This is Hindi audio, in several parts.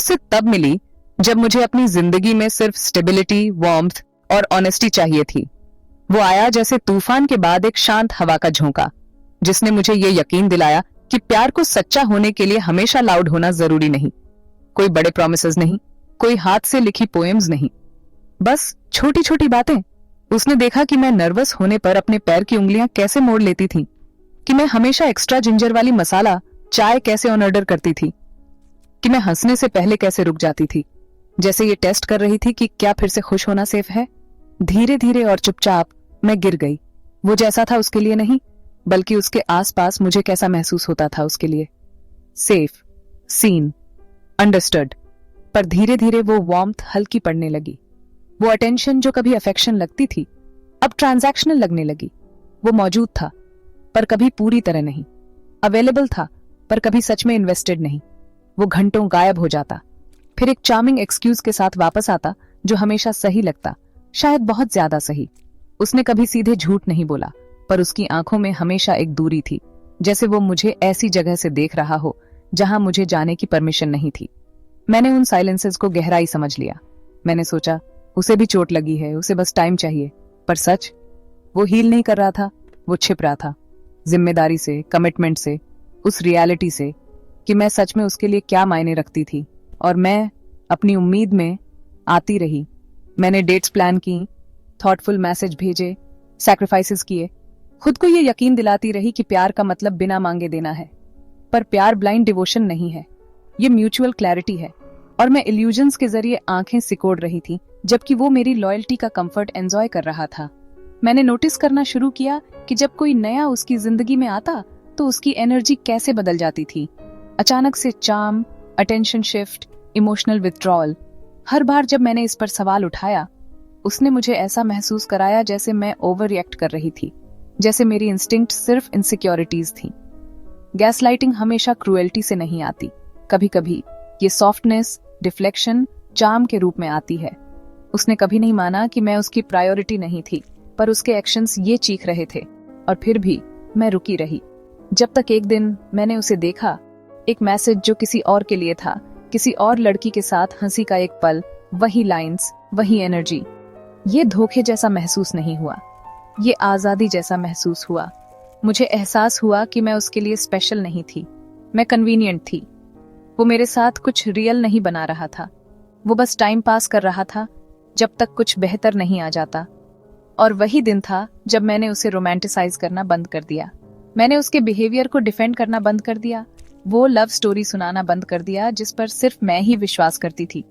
उससे तब मिली जब मुझे अपनी जिंदगी में सिर्फ स्टेबिलिटी, वार्मथ और ऑनेस्टी चाहिए थी। वो आया जैसे तूफान के बाद एक शांत हवा का झोंका, जिसने मुझे ये यकीन दिलाया कि प्यार को सच्चा होने के लिए हमेशा लाउड होना जरूरी नहीं। कोई बड़े प्रॉमिसेस नहीं, कोई हाथ से लिखी पोएम्स नहीं, बस छोटी छोटी बातें। उसने देखा कि मैं नर्वस होने पर अपने पैर की उंगलियां कैसे मोड़ लेती थी, कि मैं हमेशा एक्स्ट्रा जिंजर वाली मसाला चाय कैसे ऑन ऑर्डर करती थी, कि मैं हंसने से पहले कैसे रुक जाती थी, जैसे ये टेस्ट कर रही थी कि क्या फिर से खुश होना सेफ है। धीरे धीरे और चुपचाप मैं गिर गई। वो जैसा था उसके लिए नहीं, बल्कि उसके आसपास मुझे कैसा महसूस होता था उसके लिए। Safe, seen, understood. पर धीरे धीरे वो वार्मथ हल्की पड़ने लगी। वो अटेंशन जो कभी अफेक्शन लगती थी, अब ट्रांजैक्शनल लगने लगी। वो मौजूद था, पर कभी पूरी तरह नहीं। अवेलेबल था, पर कभी सच में इन्वेस्टेड नहीं। वो घंटों गायब हो जाता, फिर एक चार्मिंग एक्सक्यूज के साथ वापस आता, जो हमेशा सही लगता, शायद बहुत ज्यादा सही। उसने कभी सीधे झूठ नहीं बोला, पर उसकी आंखों में हमेशा एक दूरी थी, जैसे वो मुझे ऐसी जगह से देख रहा हो जहां मुझे जाने की परमिशन नहीं थी। मैंने उन साइलेंसेस को गहराई समझ लिया। मैंने सोचा उसे भी चोट लगी है, उसे बस टाइम चाहिए। पर सच, वो हील नहीं कर रहा था, वो छिप रहा था। जिम्मेदारी से, कमिटमेंट से, उस रियलिटी से कि मैं सच में उसके लिए क्या मायने रखती थी। और मैं अपनी उम्मीद में आती रही। मैंने डेट्स प्लान की, थॉटफुल मैसेज भेजे, सैक्रिफाइसेस किए, खुद को ये यकीन दिलाती रही कि प्यार का मतलब बिना मांगे देना है। पर प्यार ब्लाइंड डिवोशन नहीं है, ये म्यूचुअल क्लैरिटी है। और मैं इल्यूजन्स के जरिए आंखें सिकोड़ रही थी, जबकि वो मेरी लॉयल्टी का कंफर्ट एंजॉय कर रहा था। मैंने नोटिस करना शुरू किया कि जब कोई नया उसकी जिंदगी में आता तो उसकी एनर्जी कैसे बदल जाती थी। अचानक से charm, attention shift, emotional withdrawal. हर बार जब मैंने इस पर सवाल उठाया, उसने मुझे ऐसा महसूस कराया जैसे मैं ओवर रिएक्ट कर रही थी, जैसे मेरी इंस्टिंक्ट सिर्फ इनसिक्योरिटीज थी। गैसलाइटिंग हमेशा क्रूएल्टी से नहीं आती, कभी कभी ये सॉफ्टनेस, डिफ्लेक्शन, चार्म के रूप में आती है। उसने कभी नहीं माना कि मैं उसकी प्रायोरिटी नहीं थी, पर उसके एक्शंस ये चीख रहे थे। और फिर भी मैं रुकी रही, जब तक एक दिन मैंने उसे देखा, एक मैसेज जो किसी और के लिए था, किसी और लड़की के साथ हंसी का एक पल, वही लाइंस, वही एनर्जी। ये धोखे जैसा महसूस नहीं हुआ, ये आजादी जैसा महसूस हुआ। मुझे एहसास हुआ कि मैं उसके लिए स्पेशल नहीं थी, मैं कन्वीनियंट थी। वो मेरे साथ कुछ रियल नहीं बना रहा था, वो बस टाइम पास कर रहा था जब तक कुछ बेहतर नहीं आ जाता। और वही दिन था जब मैंने उसे रोमांटिसाइज करना बंद कर दिया। मैंने उसके बिहेवियर को डिफेंड करना बंद कर दिया, वो लव स्टोरी सुनाना बंद कर दिया जिस पर सिर्फ मैं ही विश्वास करती थी।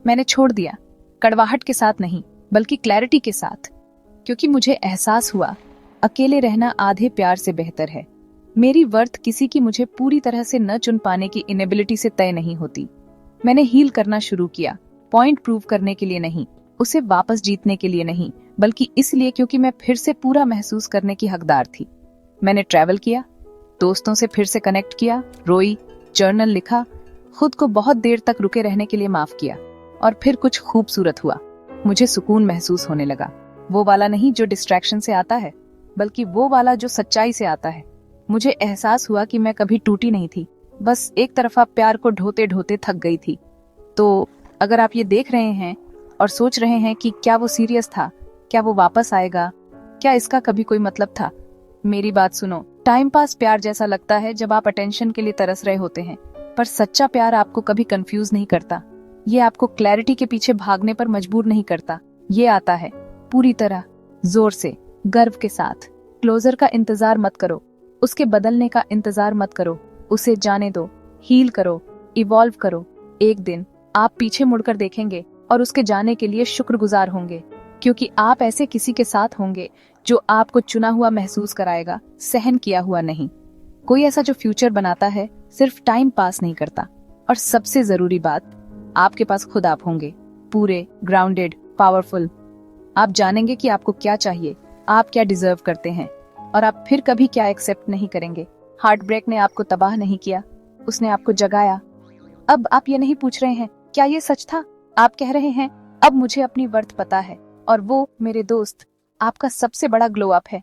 मैंने छोड़ दिया, कड़वाहट के साथ नहीं, बल्कि क्लैरिटी के साथ। क्योंकि मुझे एहसास हुआ अकेले रहना आधे प्यार से बेहतर है। मेरी वर्थ किसी की मुझे पूरी तरह से न चुन पाने की इनेबिलिटी से तय नहीं होती। मैंने हील करना शुरू किया, पॉइंट प्रूव करने के लिए नहीं, उसे वापस जीतने के लिए नहीं, बल्कि इसलिए क्योंकि मैं फिर से पूरा महसूस करने की हकदार थी। मैंने ट्रैवल किया, दोस्तों से फिर से कनेक्ट किया, रोई, जर्नल लिखा, खुद को बहुत देर तक रुके रहने के लिए माफ किया। और फिर कुछ खूबसूरत हुआ। मुझे सुकून महसूस होने लगा, वो वाला नहीं जो डिस्ट्रैक्शन से आता है, बल्कि वो वाला जो सच्चाई से आता है। मुझे एहसास हुआ कि मैं कभी टूटी नहीं थी, बस एक तरफा प्यार को ढोते ढोते थक गई थी। तो अगर आप ये देख रहे हैं और सोच रहे हैं कि क्या वो सीरियस था, क्या वो वापस आएगा, क्या इसका कभी कोई मतलब था, मेरी बात सुनो। टाइम पास प्यार जैसा लगता है जब आप अटेंशन के लिए तरस रहे होते हैं, पर सच्चा प्यार आपको कभी कंफ्यूज नहीं करता। ये आपको क्लैरिटी के पीछे भागने पर मजबूर नहीं करता। ये आता है पूरी तरह, जोर से, गर्व के साथ। क्लोजर का इंतजार मत करो, उसके बदलने का इंतजार मत करो, उसे जाने दो, हील करो, इवॉल्व करो। एक दिन आप पीछे मुड़कर देखेंगे और उसके जाने के लिए शुक्रगुजार होंगे, क्योंकि आप ऐसे किसी के साथ होंगे जो आपको चुना हुआ महसूस कराएगा, सहन किया हुआ नहीं। कोई ऐसा जो फ्यूचर बनाता है, सिर्फ टाइम पास नहीं करता। और सबसे जरूरी बात, आपके पास खुद आप होंगे, पूरे, ग्राउंडेड, पावरफुल। आप जानेंगे कि आपको क्या चाहिए, आप क्या डिजर्व करते हैं, और आप फिर कभी क्या एक्सेप्ट नहीं करेंगे। हार्ट ब्रेक ने आपको तबाह नहीं किया, उसने आपको जगाया। अब आप ये नहीं पूछ रहे हैं क्या ये सच था, आप कह रहे हैं अब मुझे अपनी वर्थ पता है। और वो, मेरे दोस्त, आपका सबसे बड़ा ग्लो अप है।